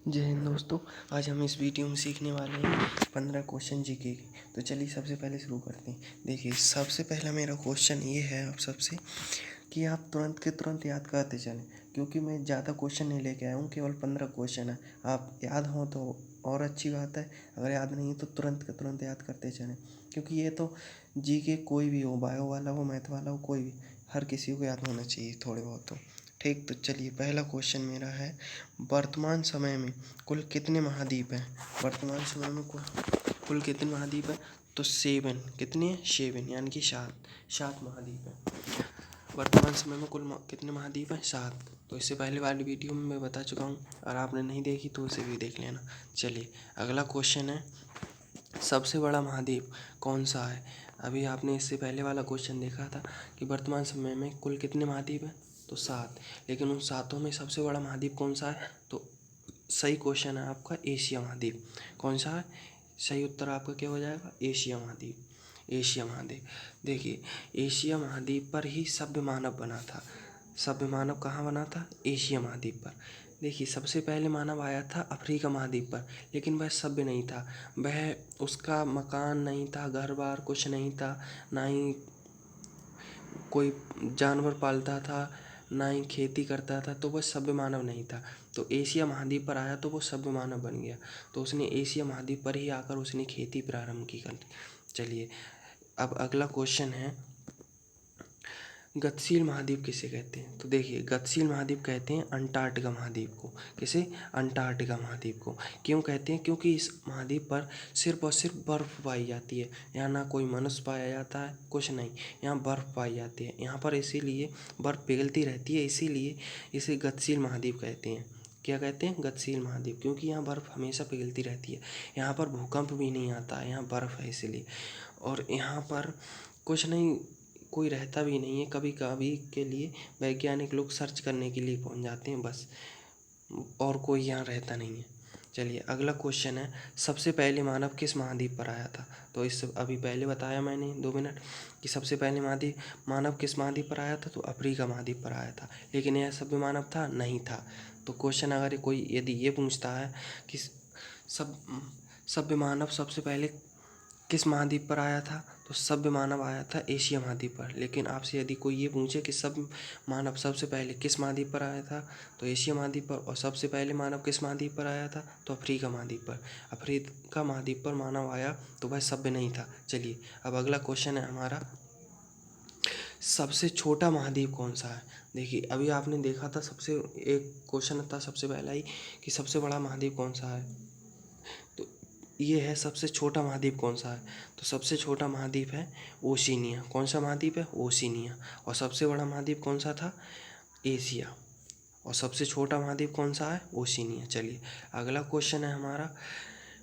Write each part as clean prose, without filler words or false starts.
जय हिंद दोस्तों। आज हम इस वीडियो में सीखने वाले हैं 15 क्वेश्चन जीके के। तो चलिए सबसे पहले शुरू करते हैं। देखिए सबसे पहला मेरा क्वेश्चन ये है आप सबसे कि आप तुरंत के तुरंत याद करते चलें, क्योंकि मैं ज़्यादा क्वेश्चन नहीं लेके आया हूँ, केवल 15 क्वेश्चन है। आप याद हो तो और अच्छी बात है, अगर याद नहीं है तो तुरंत के तुरंत याद करते चलें, क्योंकि ये तो जीके कोई भी हो, बायो वाला हो, मैथ वाला हो, कोई भी, हर किसी को याद होना चाहिए थोड़े बहुत तो। ठीक, तो चलिए पहला क्वेश्चन मेरा है, वर्तमान समय में कुल कितने महाद्वीप हैं? वर्तमान समय में कुल कितने महाद्वीप हैं? तो 7। कितने हैं? 7, यानी कि 7 महाद्वीप हैं। वर्तमान समय में कुल कितने महाद्वीप हैं? 7। तो इससे पहले वाली वीडियो में मैं बता चुका हूँ, और आपने नहीं देखी तो उसे भी देख लेना। चलिए अगला क्वेश्चन है, सबसे बड़ा महाद्वीप कौन सा है? अभी आपने इससे पहले वाला क्वेश्चन देखा था कि वर्तमान समय में कुल कितने महाद्वीप हैं? तो 7। लेकिन उन 7 में सबसे बड़ा महाद्वीप कौन सा है? तो सही क्वेश्चन है आपका एशिया महाद्वीप। कौन सा है? सही उत्तर आपका क्या हो जाएगा? एशिया महाद्वीप। एशिया महाद्वीप। देखिए एशिया महाद्वीप पर ही सभ्य मानव बना था। सभ्य मानव कहाँ बना था? एशिया महाद्वीप पर। देखिए सबसे पहले मानव आया था अफ्रीका महाद्वीप पर, लेकिन वह सभ्य नहीं था। वह उसका मकान नहीं था, घर बार कुछ नहीं था, ना ही कोई जानवर पालता था, ना ही खेती करता था, तो वह सभ्य मानव नहीं था। तो एशिया महाद्वीप पर आया तो वो सभ्य मानव बन गया। तो उसने एशिया महाद्वीप पर ही आकर उसने खेती प्रारंभ की करनी। चलिए अब अगला क्वेश्चन है, गतिशील महाद्वीप किसे कहते हैं? तो देखिए गतिशील महाद्वीप कहते हैं अंटार्कटिका महाद्वीप को। किसे? अंटार्कटिका महाद्वीप को। क्यों कहते हैं? क्योंकि इस महाद्वीप पर सिर्फ और सिर्फ बर्फ़ पाई जाती है। यहाँ ना कोई मनुष्य पाया जाता है, कुछ नहीं, यहाँ बर्फ़ पाई जाती है यहाँ पर, इसीलिए बर्फ़ पिघलती रहती है, इसीलिए इसे गतिशील महाद्वीप कहते हैं। क्या कहते हैं? गतिशील महाद्वीप, क्योंकि यहाँ बर्फ़ हमेशा पिघलती रहती है। यहाँ पर भूकंप भी नहीं आता है, यहाँ बर्फ़ है इसीलिए। और यहाँ पर कुछ नहीं, कोई रहता भी नहीं है, कभी कभी के लिए वैज्ञानिक लोग सर्च करने के लिए पहुंच जाते हैं बस, और कोई यहाँ रहता नहीं है। चलिए अगला क्वेश्चन है, सबसे पहले मानव किस महाद्वीप पर आया था? तो इस अभी पहले बताया मैंने 2 मिनट कि सबसे पहले मानव किस महाद्वीप पर आया था? तो अफ्रीका महाद्वीप पर आया था। लेकिन यह सभ्य मानव था? नहीं था। तो क्वेश्चन अगर कोई यदि ये पूछता है कि सब सभ्य मानव सबसे पहले किस महाद्वीप पर आया था? तो सभ्य मानव आया था एशिया महाद्वीप पर। लेकिन आपसे यदि कोई ये पूछे कि सब मानव सबसे पहले किस महाद्वीप पर आया था? तो एशिया महाद्वीप पर। और सबसे पहले मानव किस महाद्वीप पर आया था? तो अफ्रीका महाद्वीप पर। अफ्रीका महाद्वीप पर मानव आया तो वह सभ्य नहीं था। चलिए अब अगला क्वेश्चन है हमारा, सबसे छोटा महाद्वीप कौन सा है? देखिए अभी आपने देखा था, सबसे एक क्वेश्चन था सबसे पहला ही कि सबसे बड़ा महाद्वीप कौन सा है, तो ये है सबसे छोटा महाद्वीप कौन सा है? तो सबसे छोटा महाद्वीप है ओशिनिया। कौन सा महाद्वीप है? ओशिनिया। और सबसे बड़ा महाद्वीप कौन सा था? एशिया। और सबसे छोटा महाद्वीप कौन सा है? ओशिनिया। चलिए अगला क्वेश्चन है हमारा,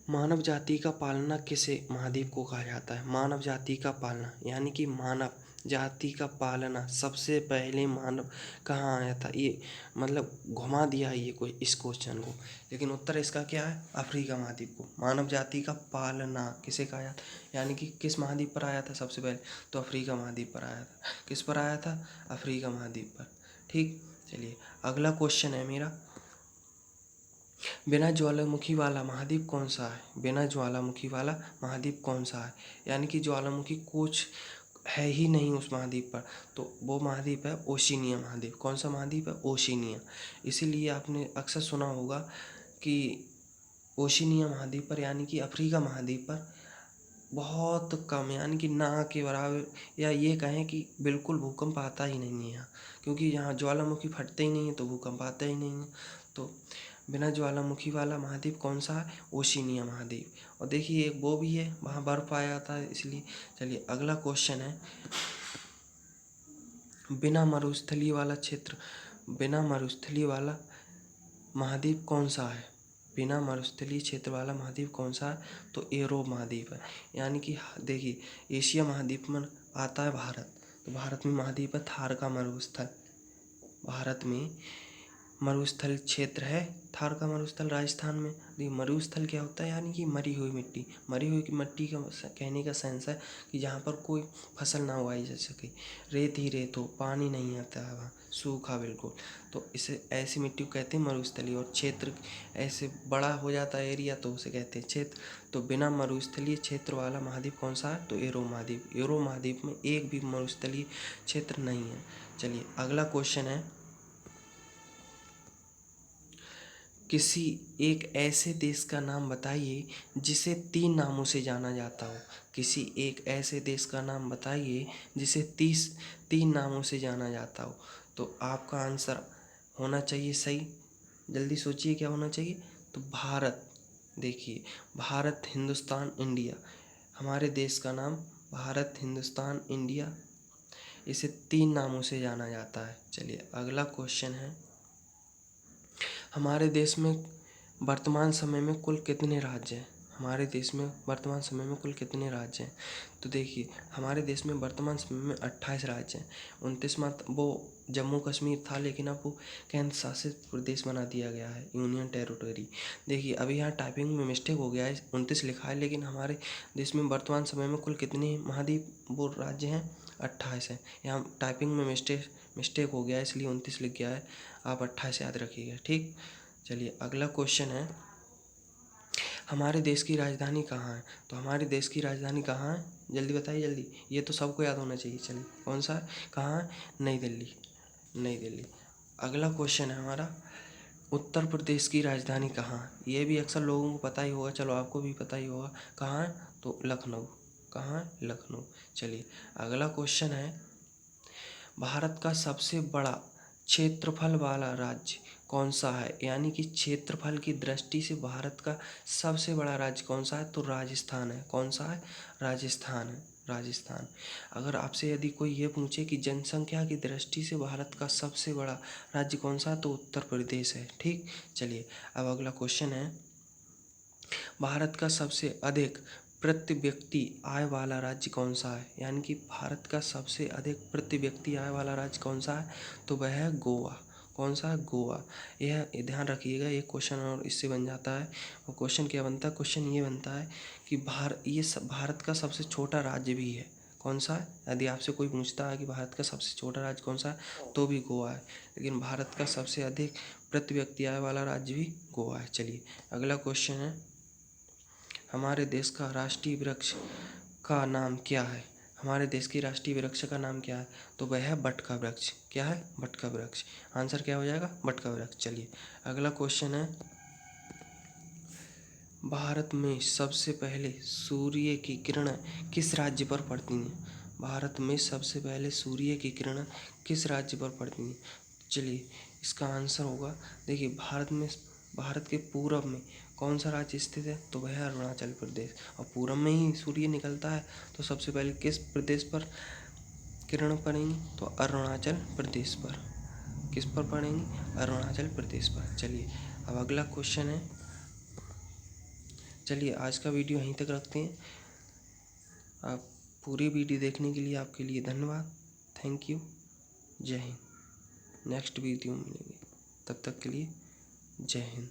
मानव जाति का पालना किसे महाद्वीप को कहा जाता है? मानव जाति का पालना यानी कि मानव जाति का पालना, सबसे पहले मानव कहाँ आया था? ये मतलब घुमा दिया ये कोई इस क्वेश्चन को, लेकिन उत्तर इसका क्या है? अफ्रीका महाद्वीप को। मानव जाति का पालना किसे कहा जाता है, यानी कि किस महाद्वीप पर आया था सबसे पहले? तो अफ्रीका महाद्वीप पर आया था। किस पर आया था? अफ्रीका महाद्वीप पर। ठीक, चलिए अगला क्वेश्चन है मेरा, बिना ज्वालामुखी वाला महाद्वीप कौन सा है? बिना ज्वालामुखी वाला महाद्वीप कौन सा है? यानी कि ज्वालामुखी कुछ है ही नहीं उस महाद्वीप पर, तो वो महाद्वीप है ओशिनिया महाद्वीप। कौन सा महाद्वीप है? ओशिनिया। इसीलिए आपने अक्सर सुना होगा कि ओशिनिया महाद्वीप पर, यानी कि अफ्रीका महाद्वीप पर बहुत कम, यानी कि ना के बराबर, या ये कहें कि बिल्कुल भूकंप आता ही नहीं है यहाँ, क्योंकि यहाँ ज्वालामुखी फटते ही नहीं है तो भूकंप आता ही नहीं है। तो बिना ज्वालामुखी वाला महाद्वीप कौन सा है? ओशिनिया महाद्वीप। और देखिए एक वो भी है, वहाँ बर्फ पाया जाता है इसलिए। चलिए अगला क्वेश्चन है, बिना मरुस्थलीय वाला क्षेत्र, बिना मरुस्थलीय वाला महाद्वीप कौन सा है? बिना मरुस्थलीय क्षेत्र वाला महाद्वीप कौन सा है? तो यूरोप महाद्वीप है। यानी कि देखिए एशिया महाद्वीप में आता है भारत, तो भारत में महाद्वीप है थार का मरुस्थल। भारत में मरुस्थल क्षेत्र है थार का मरुस्थल राजस्थान में। देखिए मरुस्थल क्या होता है, यानी कि मरी हुई मिट्टी। मरी हुई मिट्टी का कहने का सेंस है कि जहाँ पर कोई फसल ना उगाई जा सके, रेत ही रेत हो, पानी नहीं आता है वहाँ, सूखा बिल्कुल, तो इसे ऐसी मिट्टी को कहते हैं मरुस्थलीय। और क्षेत्र ऐसे बड़ा हो जाता है एरिया तो उसे कहते हैं क्षेत्र। तो बिना मरुस्थलीय क्षेत्र वाला महाद्वीप कौन सा है, तो यूरोप महाद्वीप। यूरोप महाद्वीप में एक भी मरुस्थलीय क्षेत्र नहीं है। चलिए अगला क्वेश्चन है, किसी एक ऐसे देश का नाम बताइए जिसे 3 नामों से जाना जाता हो। किसी एक ऐसे देश का नाम बताइए जिसे 3 नामों से जाना जाता हो। तो आपका आंसर होना चाहिए सही, जल्दी सोचिए क्या होना चाहिए, तो भारत। देखिए भारत, हिंदुस्तान, इंडिया, हमारे देश का नाम भारत, हिंदुस्तान, इंडिया, इसे 3 नामों से जाना जाता है। चलिए अगला क्वेश्चन है, हमारे देश में वर्तमान समय में कुल कितने राज्य हैं। हमारे देश में वर्तमान समय में कुल कितने राज्य हैं, तो देखिए हमारे देश में वर्तमान समय में 28 राज्य हैं। 29 मात्र वो जम्मू कश्मीर था, लेकिन अब वो केंद्र शासित प्रदेश बना दिया गया है, यूनियन टेरिटरी। देखिए अभी यहाँ टाइपिंग में मिस्टेक हो गया है, 29 लिखा है, लेकिन हमारे देश में वर्तमान समय में कुल कितने महाद्वीप वो राज्य हैं, 28 हैं। यहाँ टाइपिंग में मिस्टेक हो गया है, इसलिए 29 लिख गया है, आप 28 याद रखिएगा, ठीक। चलिए अगला क्वेश्चन है, हमारे देश की राजधानी कहाँ है। तो हमारे देश की राजधानी कहाँ है, जल्दी बताइए जल्दी, ये तो सबको याद होना चाहिए। चलिए कौन सा है, कहाँ है, नई दिल्ली, नई दिल्ली। अगला क्वेश्चन है हमारा, उत्तर प्रदेश की राजधानी कहाँ है। ये भी अक्सर लोगों को पता ही होगा, चलो आपको भी पता ही होगा, कहाँ है, तो लखनऊ। कहाँ है, लखनऊ। चलिए अगला क्वेश्चन है, भारत का सबसे बड़ा क्षेत्रफल वाला राज्य कौन सा है। यानी कि क्षेत्रफल की दृष्टि से भारत का सबसे बड़ा राज्य कौन सा है, तो राजस्थान है। कौन सा है, राजस्थान है, राजस्थान। अगर आपसे यदि कोई ये पूछे कि जनसंख्या की दृष्टि से भारत का सबसे बड़ा राज्य कौन सा है, तो उत्तर प्रदेश है, ठीक। चलिए अब अगला क्वेश्चन है, भारत का सबसे अधिक प्रति व्यक्ति आय वाला राज्य कौन सा है। यानी कि भारत का सबसे अधिक प्रति व्यक्ति आय वाला राज्य कौन सा है, तो वह है गोवा। कौन सा है, गोवा। यह ध्यान रखिएगा, एक क्वेश्चन और इससे बन जाता है। और क्वेश्चन क्या बनता है, क्वेश्चन ये बनता है कि भारत का सबसे छोटा राज्य भी है। कौन सा है, यदि आपसे कोई पूछता है कि भारत का सबसे छोटा राज्य कौन सा है, तो भी गोवा है, लेकिन भारत का सबसे अधिक प्रति व्यक्ति आय वाला राज्य भी गोवा है। चलिए अगला क्वेश्चन है, हमारे देश का राष्ट्रीय वृक्ष का नाम क्या है। हमारे देश की राष्ट्रीय वृक्ष का नाम क्या है, तो वह है बट का वृक्ष। क्या है, बट का वृक्ष। आंसर क्या हो जाएगा, बट का वृक्ष। चलिए अगला क्वेश्चन है, भारत में सबसे पहले सूर्य की किरण किस राज्य पर पड़ती हैं। भारत में सबसे पहले सूर्य की किरण किस राज्य पर पड़ती हैं। चलिए इसका आंसर होगा, देखिए भारत के पूरब में कौन सा राज्य स्थित है, तो वह है अरुणाचल प्रदेश। और पूरब में ही सूर्य निकलता है, तो सबसे पहले किस प्रदेश पर किरण पड़ेंगी, तो अरुणाचल प्रदेश पर। किस पर पड़ेंगी, अरुणाचल प्रदेश पर। चलिए अब अगला क्वेश्चन है, चलिए आज का वीडियो यहीं तक रखते हैं। आप पूरी वीडियो देखने के लिए आपके लिए धन्यवाद, थैंक यू, जय हिंद। नेक्स्ट वीडियो में मिलेंगे, तब तक के लिए जय हिंद।